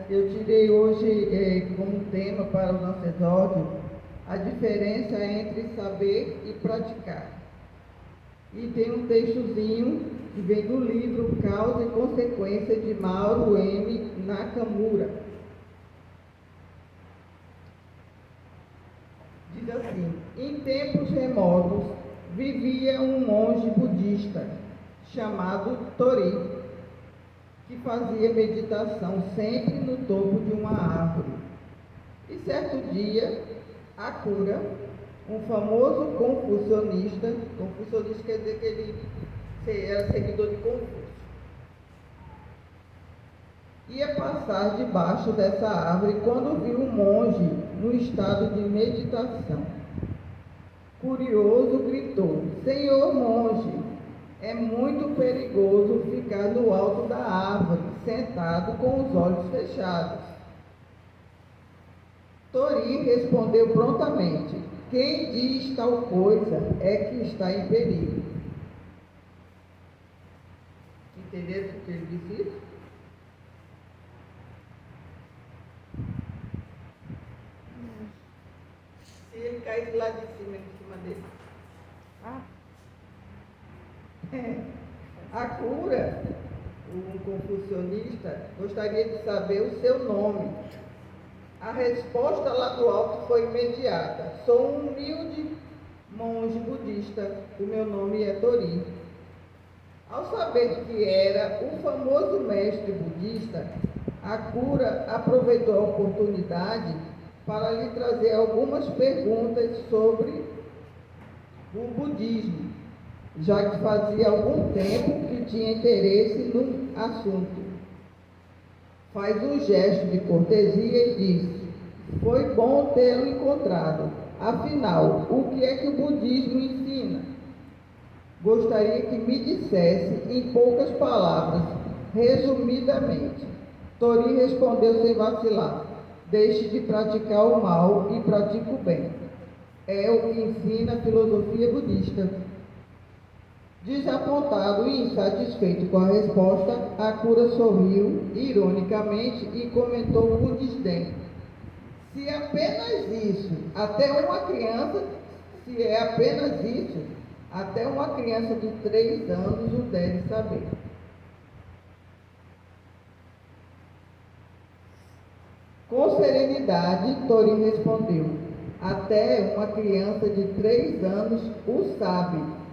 Eu tirei hoje como tema para o nosso exórdio a diferença entre saber e praticar. E tem um textozinho que vem do livro Causa e Consequência de Mauro M. Nakamura. Diz assim: em tempos remotos vivia um monge budista chamado Tori, que fazia meditação sempre no topo de uma árvore. E certo dia, Akura, um famoso confucionista quer dizer que ele era seguidor de Confúcio, ia passar debaixo dessa árvore quando viu um monge no estado de meditação. Curioso, gritou: Senhor monge, é muito perigoso ficar no alto da árvore, sentado com os olhos fechados. Tori respondeu prontamente: quem diz tal coisa é que está em perigo. Entenderam o que ele disse isso? Se ele caísse lá de cima dele. Akura, um confucionista, gostaria de saber o seu nome. A resposta lá do alto foi imediata: sou um humilde monge budista, o meu nome é Tori. Ao saber que era o famoso mestre budista, Akura aproveitou a oportunidade para lhe trazer algumas perguntas sobre o budismo, já que fazia algum tempo que tinha interesse no assunto. Faz um gesto de cortesia e diz: foi bom tê-lo encontrado. Afinal, o que é que o budismo ensina? Gostaria que me dissesse em poucas palavras, resumidamente. Tori respondeu sem vacilar: deixe de praticar o mal e pratique o bem. É o que ensina a filosofia budista. Desapontado e insatisfeito com a resposta, Akura sorriu ironicamente e comentou com desdém: se é apenas isso, até uma criança de 3 anos o deve saber. Com serenidade, Tori respondeu: até uma criança de 3 anos o sabe.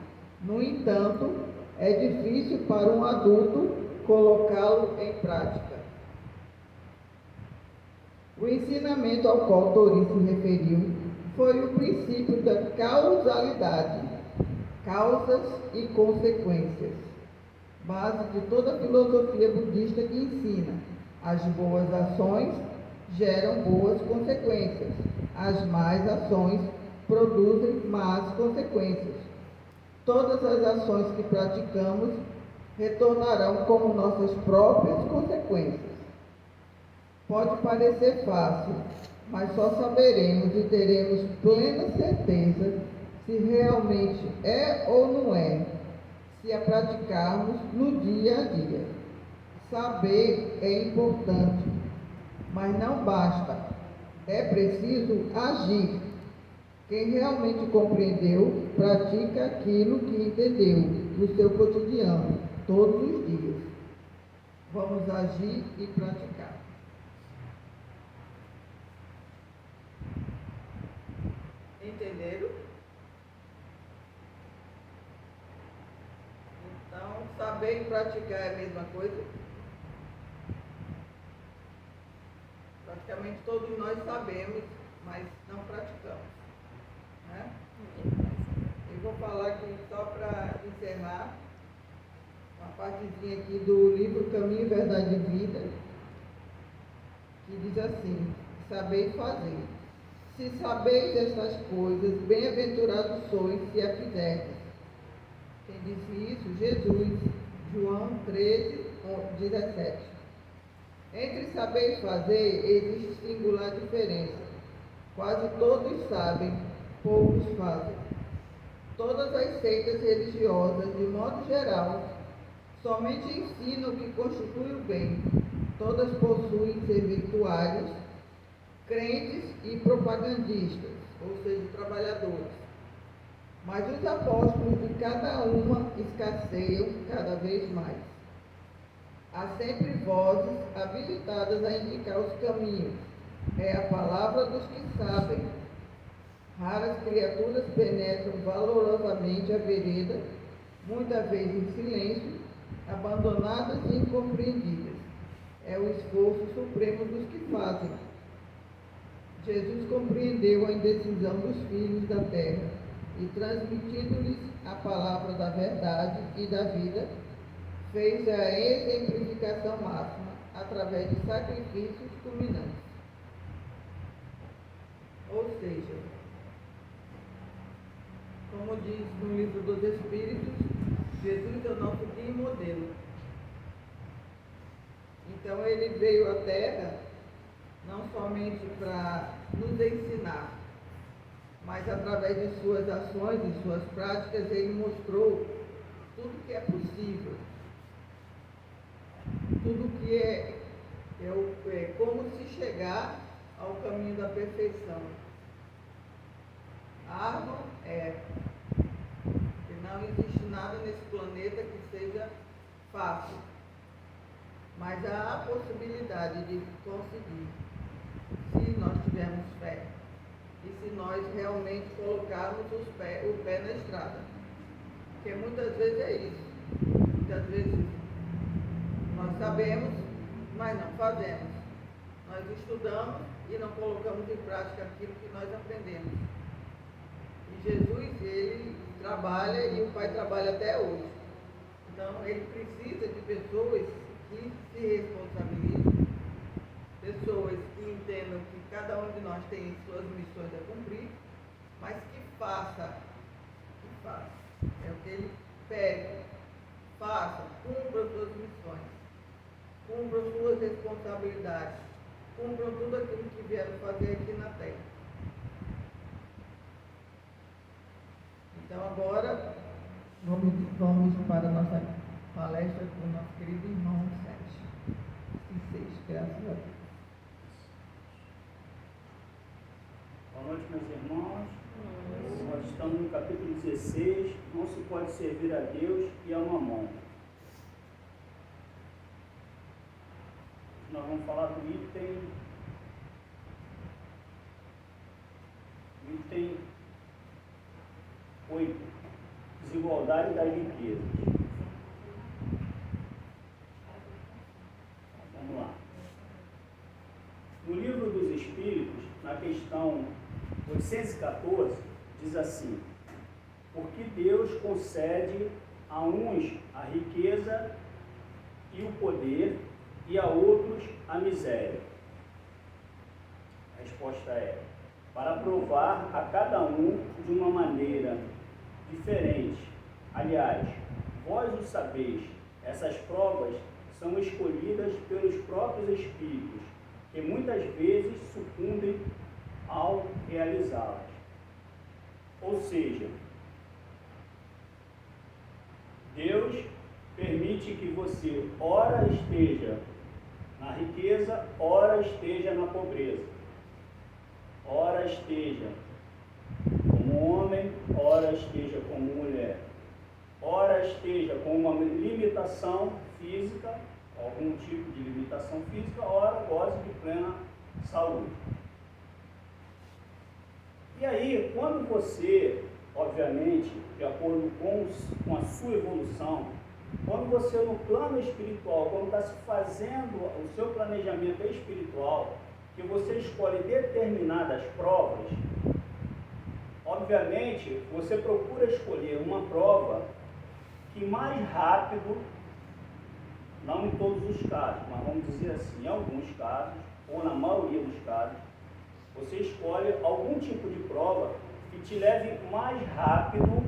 No entanto, é difícil para um adulto colocá-lo em prática. O ensinamento ao qual Tori se referiu foi o princípio da causalidade, causas e consequências, base de toda a filosofia budista que ensina: as boas ações geram boas consequências, as más ações produzem más consequências. Todas as ações que praticamos retornarão como nossas próprias consequências. Pode parecer fácil, mas só saberemos e teremos plena certeza se realmente é ou não é, se a praticarmos no dia a dia. Saber é importante, mas não basta. É preciso agir. Quem realmente compreendeu, pratica aquilo que entendeu no seu cotidiano, todos os dias. Vamos agir e praticar. Entenderam? Então, saber e praticar é a mesma coisa? Praticamente todos nós sabemos, mas não praticamos. Né? Eu vou falar aqui só para encerrar uma partezinha aqui do livro Caminho, Verdade e Vida, que diz assim: saber e fazer. Se sabeis estas coisas, bem-aventurados sois se a fizerdes. Quem disse isso? Jesus, João 13, 17. Entre saber e fazer existe singular diferença. Quase todos sabem, poucos fazem. Todas as seitas religiosas, de modo geral, Somente ensina o que constitui o bem. Todas possuem servidtuários, crentes e propagandistas, ou seja, trabalhadores. Mas os apóstolos de cada uma escasseiam cada vez mais. Há sempre vozes habilitadas a indicar os caminhos. É a palavra dos que sabem. Raras criaturas penetram valorosamente a vereda, muitas vezes em silêncio, abandonadas e incompreendidas. É o esforço supremo dos que fazem. Jesus compreendeu a indecisão dos filhos da terra e, transmitindo-lhes a palavra da verdade e da vida, fez a exemplificação máxima através de sacrifícios culminantes. Ou seja, como diz no livro dos Espíritos, Jesus é o nosso guia e modelo. Então ele veio à Terra não somente para nos ensinar, mas através de suas ações e suas práticas ele mostrou tudo que é possível, tudo que é como se chegar ao caminho da perfeição. Árduo que não existe nada nesse planeta que seja fácil, mas há a possibilidade de conseguir, se nós tivermos fé e se nós realmente colocarmos o pé na estrada, porque muitas vezes é isso, muitas vezes nós sabemos, mas não fazemos, nós estudamos e não colocamos em prática aquilo que nós aprendemos. E Jesus, ele trabalha e o Pai trabalha até hoje. Então, ele precisa de pessoas que se responsabilizem, pessoas que entendam que cada um de nós tem suas missões a cumprir, mas que faça. É o que ele pede. Faça, cumpra suas missões, cumpra suas responsabilidades, cumpram tudo aquilo que vieram fazer aqui na Terra. Então agora vamos para a nossa palestra com o nosso querido irmão Sérgio. Graças a Deus. Boa noite, meus irmãos. Nós estamos no capítulo 16. Não se pode servir a Deus e a Mamon. Nós vamos falar do item 8, desigualdade das riquezas. Vamos lá. No livro dos Espíritos, na questão 814, diz assim: porque Deus concede a uns a riqueza e o poder, e a outros a miséria. A resposta é: para provar a cada um de uma maneira diferente. Aliás, vós o sabeis, essas provas são escolhidas pelos próprios espíritos, que muitas vezes sucumbem ao realizá-las. Ou seja, Deus permite que você ora esteja na riqueza, ora esteja na pobreza, ora esteja como homem, ora esteja como mulher, ora esteja com uma limitação física, algum tipo de limitação física, ora goze de plena saúde. E aí, quando você, obviamente, de acordo com a sua evolução, quando você no plano espiritual, quando está se fazendo o seu planejamento espiritual, que você escolhe determinadas provas, obviamente, você procura escolher uma prova que mais rápido, não em todos os casos, mas vamos dizer assim, em alguns casos, ou na maioria dos casos, você escolhe algum tipo de prova que te leve mais rápido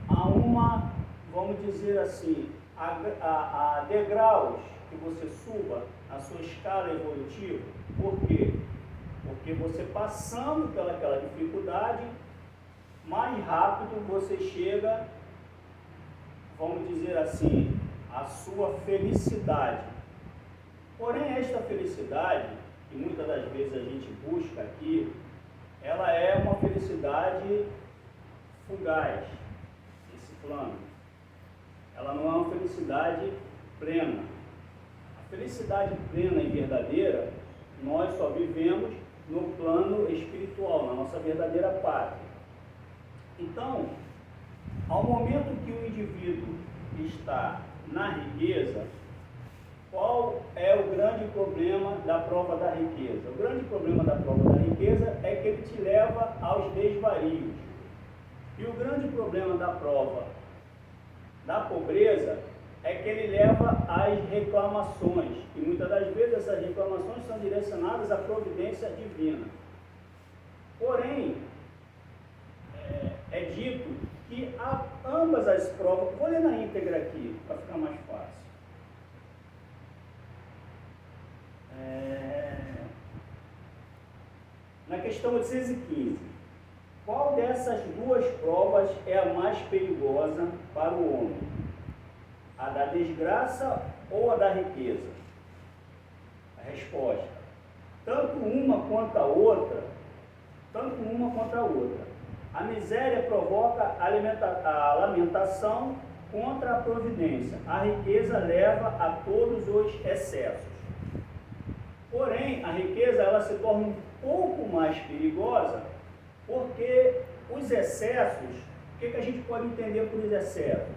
a uma, vamos dizer assim, a degraus que você suba na sua escala evolutiva. Por quê? Porque você passando pelaquela dificuldade, mais rápido você chega, vamos dizer assim, a sua felicidade. Porém, esta felicidade, que muitas das vezes a gente busca aqui, ela é uma felicidade fugaz, esse plano. Ela não é uma felicidade plena. A felicidade plena e verdadeira, nós só vivemos no plano espiritual, na nossa verdadeira pátria. Então, ao momento que o indivíduo está na riqueza, qual é o grande problema da prova da riqueza? O grande problema da prova da riqueza é que ele te leva aos desvarios. E o grande problema da prova da pobreza é que ele leva às reclamações. E muitas das vezes essas reclamações são direcionadas à providência divina. Porém, é dito que ambas as provas, vou ler na íntegra aqui, para ficar mais fácil. Na questão 815, qual dessas duas provas é a mais perigosa para o homem? A da desgraça ou a da riqueza? A resposta: tanto uma quanto a outra. A miséria provoca a lamentação contra a providência. A riqueza leva a todos os excessos. Porém, a riqueza ela se torna um pouco mais perigosa, porque os excessos, o que a gente pode entender por excessos?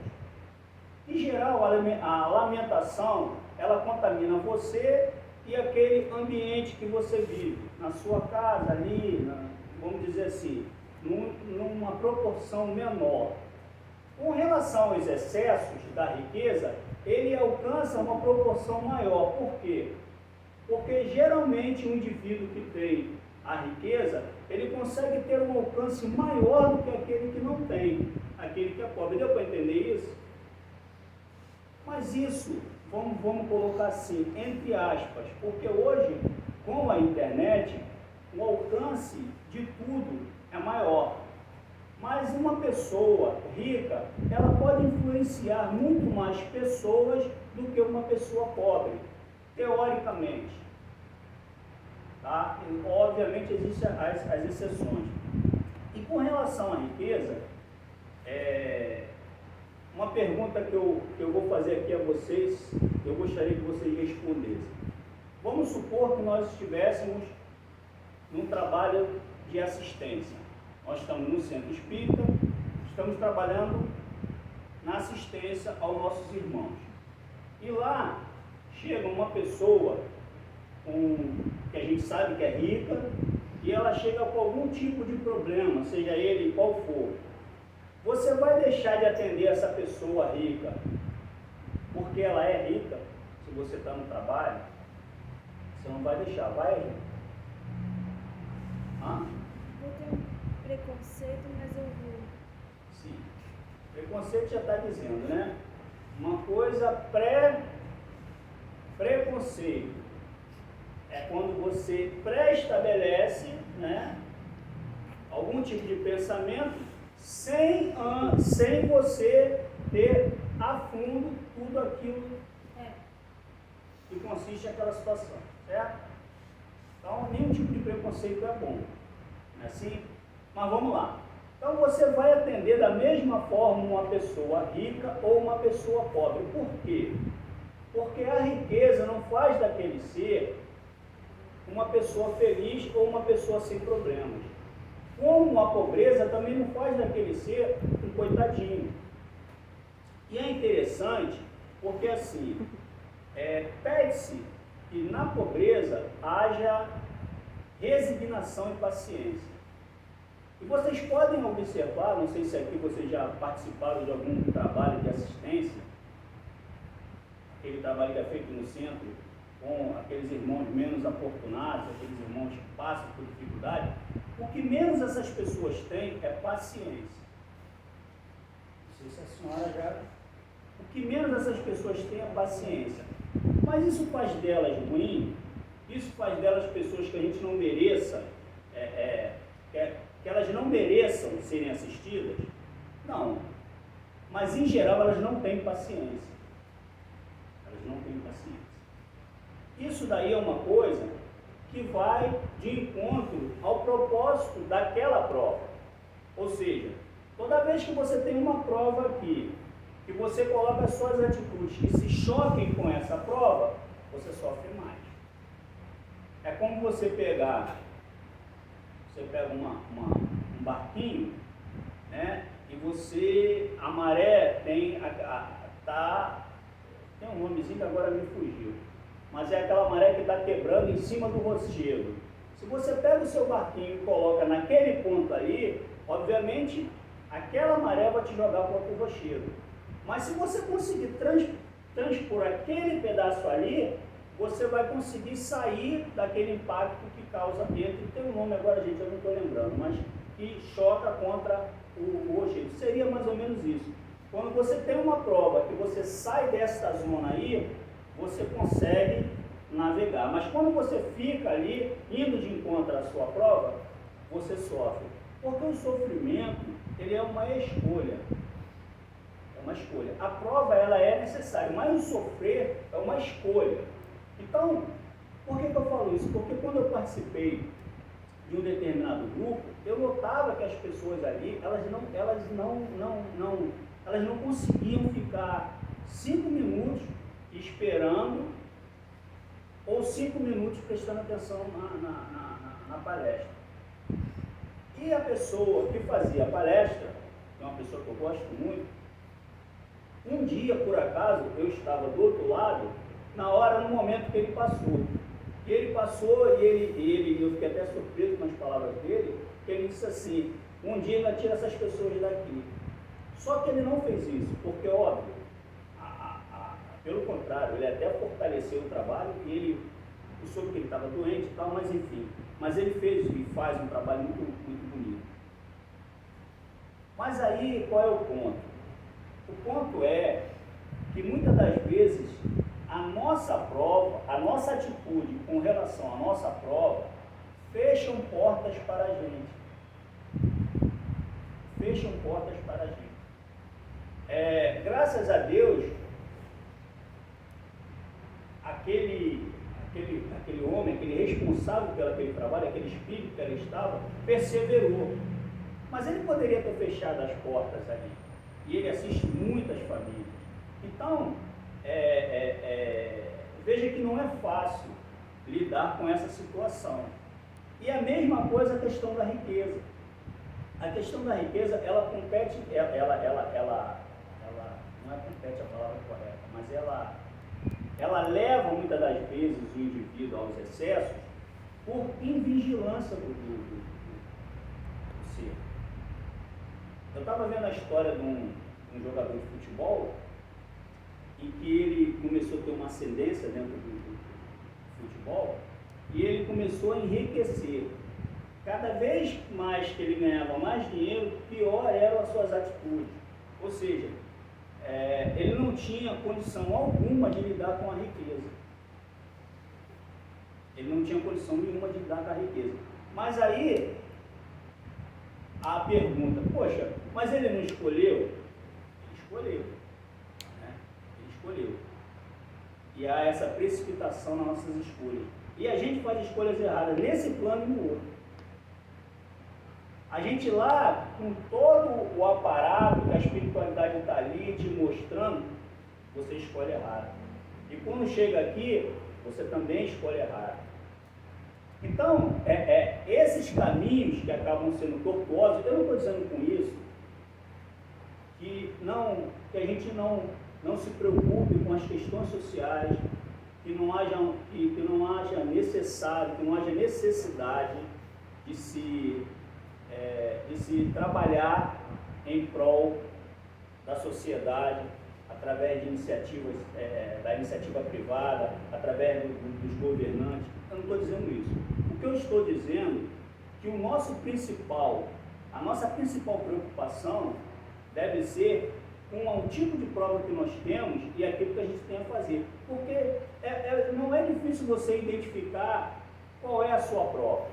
Em geral, a lamentação, ela contamina você e aquele ambiente que você vive, na sua casa, ali, vamos dizer assim, numa proporção menor. Com relação aos excessos da riqueza, ele alcança uma proporção maior. Por quê? Porque geralmente um indivíduo que tem a riqueza, ele consegue ter um alcance maior do que aquele que não tem, aquele que é pobre. Deu para entender isso? Mas isso, vamos colocar assim, entre aspas, porque hoje, com a internet, o alcance de tudo é maior. Mas uma pessoa rica, ela pode influenciar muito mais pessoas do que uma pessoa pobre, teoricamente. Tá? E, obviamente existem as exceções. E com relação à riqueza, uma pergunta que eu vou fazer aqui a vocês, eu gostaria que vocês respondessem. Vamos supor que nós estivéssemos num trabalho de assistência. Nós estamos no centro espírita, estamos trabalhando na assistência aos nossos irmãos. E lá chega uma pessoa que a gente sabe que é rica, e ela chega com algum tipo de problema, seja ele qual for. Você vai deixar de atender essa pessoa rica porque ela é rica? Se você está no trabalho, você não vai deixar, vai? Eu tenho preconceito, mas eu vou. Sim. Preconceito já está dizendo, né? Uma coisa preconceito é quando você pré-estabelece, né, algum tipo de pensamento sem você ter a fundo tudo aquilo que consiste naquela situação, certo? Então, nenhum tipo de preconceito é bom, não é assim? Mas vamos lá. Então, você vai atender da mesma forma uma pessoa rica ou uma pessoa pobre. Por quê? Porque a riqueza não faz daquele ser uma pessoa feliz ou uma pessoa sem problemas. Como a pobreza também não faz daquele ser um coitadinho. E é interessante porque assim, pede-se que na pobreza haja resignação e paciência. E vocês podem observar, não sei se aqui vocês já participaram de algum trabalho de assistência, aquele trabalho que é feito no centro, com aqueles irmãos menos afortunados, aqueles irmãos que passam por dificuldade, o que menos essas pessoas têm é paciência. Não sei se a senhora já... O que menos essas pessoas têm é paciência. Mas isso faz delas ruim? Isso faz delas pessoas que a gente não mereça, que elas não mereçam serem assistidas? Não. Mas, em geral, elas não têm paciência. eles não têm paciência. Isso daí é uma coisa que vai de encontro ao propósito daquela prova. Ou seja, toda vez que você tem uma prova aqui, que você coloca as suas atitudes que se choquem com essa prova, você sofre mais. É como você pega um barquinho, né? E você, a maré tem um nomezinho que agora me fugiu, mas é aquela maré que está quebrando em cima do rochedo. Se você pega o seu barquinho e coloca naquele ponto ali, obviamente aquela maré vai te jogar para outro rochedo. Mas se você conseguir transpor aquele pedaço ali, você vai conseguir sair daquele impacto que causa dentro. Tem um nome agora, gente, eu não estou lembrando, mas que choca contra o rochedo. Seria mais ou menos isso. Quando você tem uma prova que você sai desta zona aí, você consegue navegar. Mas quando você fica ali, indo de encontro à sua prova, você sofre. Porque o sofrimento, ele é uma escolha. É uma escolha. A prova, ela é necessária, mas o sofrer é uma escolha. Então, por que eu falo isso? Porque quando eu participei de um determinado grupo, eu notava que as pessoas ali, elas não conseguiam ficar 5 minutos esperando ou 5 minutos prestando atenção na palestra. E a pessoa que fazia a palestra, que é uma pessoa que eu gosto muito, um dia, por acaso, eu estava do outro lado, no momento que ele passou. E ele passou e eu fiquei até surpreso com as palavras dele, que ele disse assim, um dia ele vai tirar essas pessoas daqui. Só que ele não fez isso, porque óbvio, pelo contrário, ele até fortaleceu o trabalho e ele soube que ele estava doente e tal, mas enfim. Mas ele fez e faz um trabalho muito, muito bonito. Mas aí, qual é o ponto? O ponto é que muitas das vezes a nossa prova, a nossa atitude com relação à nossa prova, fecham portas para a gente. Fecham portas para a gente. Graças a Deus, aquele homem, aquele responsável pelo aquele trabalho, aquele espírito que ali estava, perseverou. Mas ele poderia ter fechado as portas ali. E ele assiste muitas famílias. Então, veja que não é fácil lidar com essa situação. E a mesma coisa a questão da riqueza. A questão da riqueza, ela compete, não é compete a palavra correta, mas ela leva muitas das vezes o indivíduo aos excessos por invigilância do ser. Eu estava vendo a história de um jogador de futebol em que ele começou a ter uma ascendência dentro do futebol e ele começou a enriquecer. Cada vez mais que ele ganhava mais dinheiro, pior eram as suas atitudes. Ou seja, ele não tinha condição alguma de lidar com a riqueza. Ele não tinha condição nenhuma de lidar com a riqueza. Mas aí, a pergunta, poxa, mas ele não escolheu? Ele escolheu. Ele escolheu. E há essa precipitação nas nossas escolhas. E a gente faz escolhas erradas nesse plano e no outro. A gente lá, com todo o aparato que a espiritualidade está ali te mostrando, você escolhe errado. E quando chega aqui, você também escolhe errado. Então, esses caminhos que acabam sendo tortuosos, eu não estou dizendo com isso que a gente não se preocupe com as questões sociais, que não haja necessidade de se trabalhar em prol da sociedade, através de iniciativas, da iniciativa privada, através dos governantes. Eu não estou dizendo isso. O que eu estou dizendo é que a nossa principal preocupação deve ser com o tipo de prova que nós temos e aquilo que a gente tem a fazer. Porque não é difícil você identificar qual é a sua prova.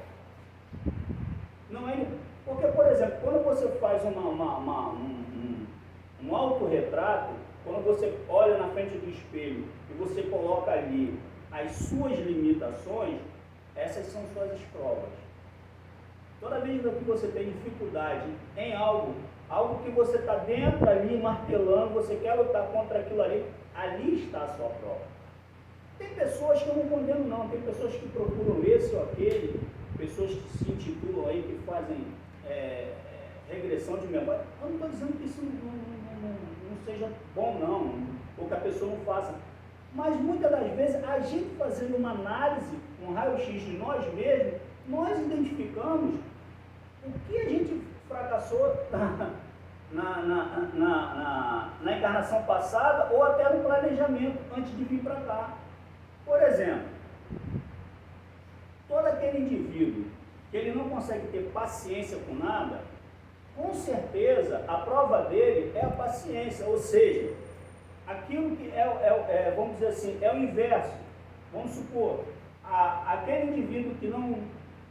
Não é, porque, por exemplo, quando você faz um autorretrato, quando você olha na frente do espelho e você coloca ali as suas limitações, essas são suas provas. Toda vez que você tem dificuldade em algo que você está dentro ali, martelando, você quer lutar contra aquilo ali, ali está a sua prova. Tem pessoas que eu não condeno não, tem pessoas que procuram esse ou aquele, pessoas que se intitulam aí, que fazem regressão de memória. Eu não estou dizendo que isso não seja bom não, ou que a pessoa não faça. Mas muitas das vezes, a gente fazendo uma análise, um raio-x de nós mesmos, nós identificamos o que a gente fracassou na encarnação passada ou até no planejamento antes de vir para cá. Por exemplo, todo aquele indivíduo que ele não consegue ter paciência com nada, com certeza a prova dele é a paciência, ou seja, aquilo que vamos dizer assim, é o inverso. Vamos supor, aquele indivíduo que não,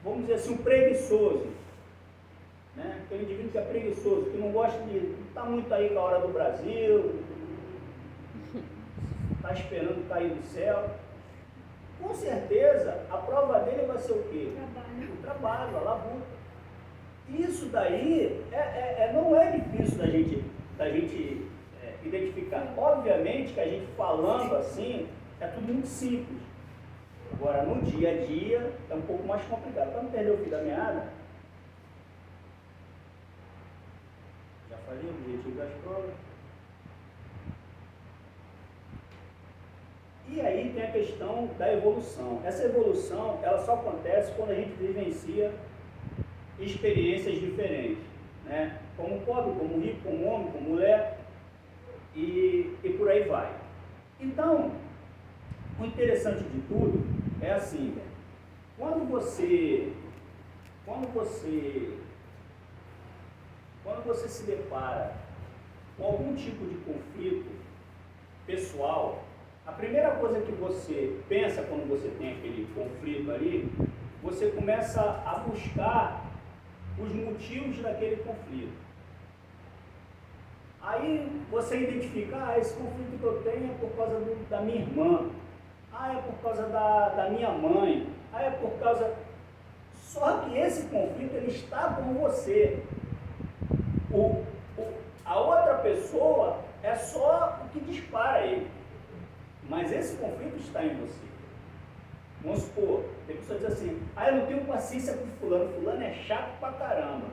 vamos dizer assim, um preguiçoso, né? Aquele indivíduo que é preguiçoso, que não gosta de estar muito aí com a hora do Brasil, está esperando cair do céu. Com certeza, a prova dele vai ser o quê? O trabalho, a labuta. Isso daí não é difícil da gente identificar. Obviamente que a gente falando assim, é tudo muito simples. Agora, no dia a dia, é um pouco mais complicado. Para não perder o fio da meada, já falei o objetivo das provas. E aí tem a questão da evolução. Essa evolução, ela só acontece quando a gente vivencia experiências diferentes, né? Como pobre, como rico, como homem, como mulher, e por aí vai. Então, o interessante de tudo é assim, quando você se depara com algum tipo de conflito pessoal, a primeira coisa que você pensa quando você tem aquele conflito ali, você começa a buscar os motivos daquele conflito. Aí você identifica, esse conflito que eu tenho é por causa da minha irmã, é por causa da minha mãe, é por causa... Só que esse conflito, ele está com você. A outra pessoa é só o que dispara ele. Mas esse conflito está em você. Vamos supor, tem pessoa que diz assim, eu não tenho paciência com fulano é chato pra caramba.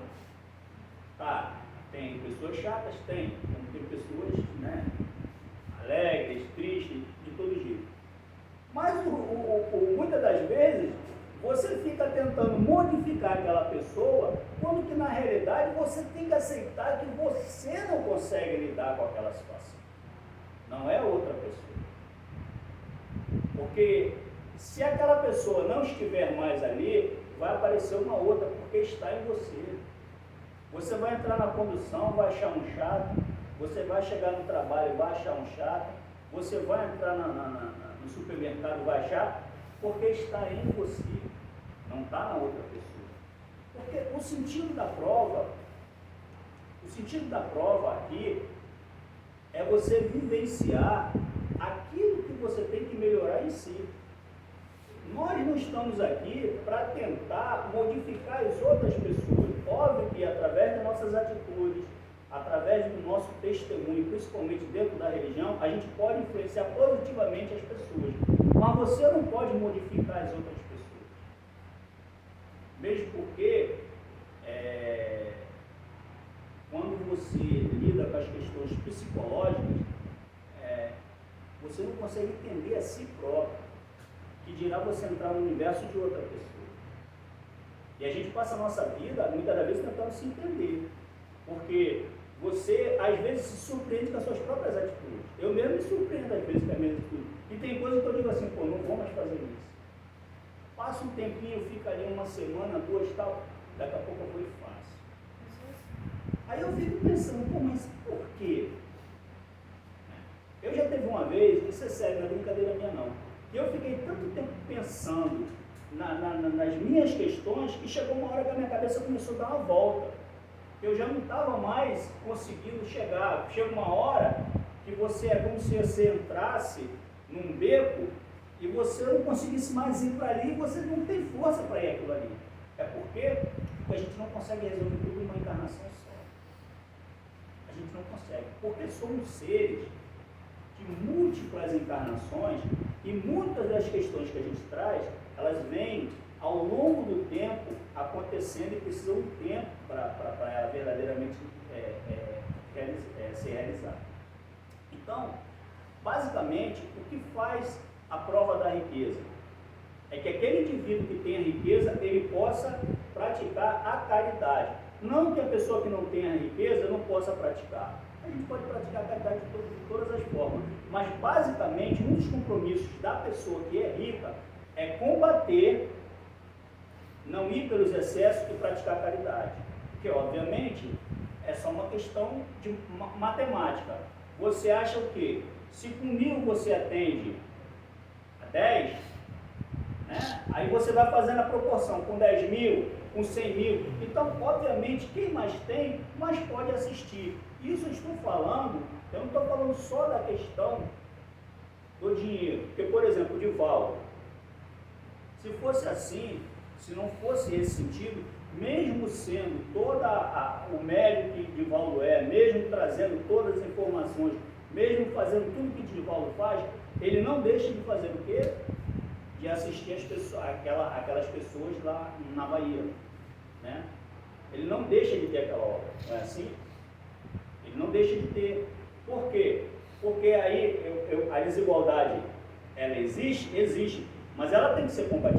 Tá, tem pessoas chatas? Tem. Tem pessoas, né, alegres, tristes, de todo jeito. Mas muitas das vezes, você fica tentando modificar aquela pessoa, quando que na realidade você tem que aceitar que você não consegue lidar com aquela situação. Não é outra pessoa. Porque se aquela pessoa não estiver mais ali, vai aparecer uma outra, porque está em você. Você vai entrar na condução, vai achar um chato, você vai chegar no trabalho e vai achar um chato, você vai entrar no supermercado e vai achar, porque está em você, não está na outra pessoa. Porque o sentido da prova aqui é você vivenciar aquilo que você tem que melhorar em si. Nós não estamos aqui para tentar modificar as outras pessoas. Óbvio que através das nossas atitudes, através do nosso testemunho, principalmente dentro da religião, a gente pode influenciar positivamente as pessoas. Mas você não pode modificar as outras pessoas. Mesmo porque, quando você lida com as questões psicológicas, você não consegue entender a si próprio, que dirá você entrar no universo de outra pessoa. E a gente passa a nossa vida, muitas das vezes, tentando se entender. Porque você, às vezes, se surpreende com as suas próprias atitudes. Eu mesmo me surpreendo, às vezes, com as minhas atitudes. E tem coisas que eu digo assim, não vou mais fazer isso. Passa um tempinho, fica ali uma semana, 2, tal, daqui a pouco eu vou e faço. Aí eu fico pensando, mas por quê? Eu já teve uma vez, isso é sério, não é brincadeira minha não, que eu fiquei tanto tempo pensando nas minhas questões, que chegou uma hora que a minha cabeça começou a dar uma volta. Eu já não estava mais conseguindo chegar. Chega uma hora que você é como se você entrasse num beco e você não conseguisse mais ir para ali e você não tem força para ir aquilo ali. É porque a gente não consegue resolver tudo numa encarnação só. A gente não consegue, porque somos seres de múltiplas encarnações e muitas das questões que a gente traz, elas vêm ao longo do tempo acontecendo e precisam de tempo para ela verdadeiramente ser realizada. Então, basicamente, o que faz a prova da riqueza? É que aquele indivíduo que tem a riqueza, ele possa praticar a caridade. Não que a pessoa que não tenha a riqueza não possa praticar. A gente pode praticar a caridade de todas as formas. Mas, basicamente, um dos compromissos da pessoa que é rica é combater, não ir pelos excessos e praticar a caridade. Porque, obviamente, é só uma questão de matemática. Você acha o quê? Se com 1.000 você atende a 10, né? Aí você vai fazendo a proporção com 10.000, com 100.000. Então, obviamente, quem mais tem, mais pode assistir. Isso eu estou falando, eu não estou falando só da questão do dinheiro. Porque, por exemplo, o Divaldo, se fosse assim, se não fosse esse sentido, mesmo sendo todo o mérito que Divaldo é, mesmo trazendo todas as informações, mesmo fazendo tudo que Divaldo faz, ele não deixa de fazer o quê? De assistir as pessoas, aquelas pessoas lá na Bahia, né? Ele não deixa de ter aquela obra, não é assim? Ele não deixa de ter. Por quê? Porque aí a desigualdade, ela existe, mas ela tem que ser combatida.